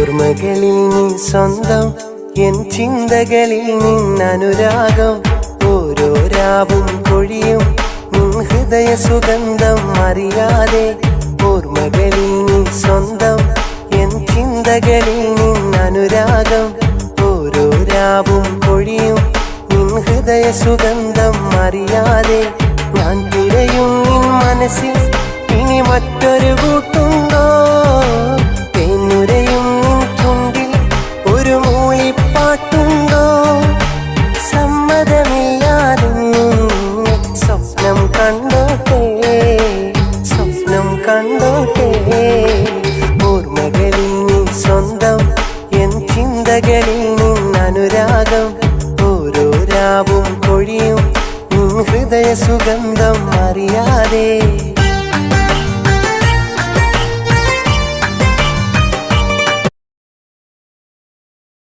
ഓർമ്മകളിൽ നീ സ്വന്തം, എൻ ചിന്തകളിൽ നിന്നനുരാഗം. ഓരോ രാവും കൊഴിയും നിൻ ഹൃദയ സുഗന്ധം അറിയാതെ. ഓർമ്മകളിൽ നീ സ്വന്തം, എൻ ചിന്തകളിൽ നിന്നനുരാഗം. ഓരോ രാവും കൊഴിയും നിൻ ഹൃദയ സുഗന്ധം അറിയാതെ. ഞാൻ തിരയും നിൻ മനസ്സിൽ ഇനി മറ്റൊരു കൂട്ടുണ്ടോ? തേനുരയും നിൻ ചുണ്ടിൽ ഒരു മൂളിപ്പാട്ടുണ്ടോ? സമ്മതമില്ലാതെ സ്വപ്നം കണ്ടോട്ടെ, സ്വപ്നം കണ്ടോട്ടെ. ഓർമ്മകളിൽ നീ സ്വന്തം, എൻ ചിന്തകളിൽ നിന്നനുരാഗം. ഓരോ രാവും കൊഴിയും നിൻ ഹൃദയ സുഗന്ധം അറിയാതെ.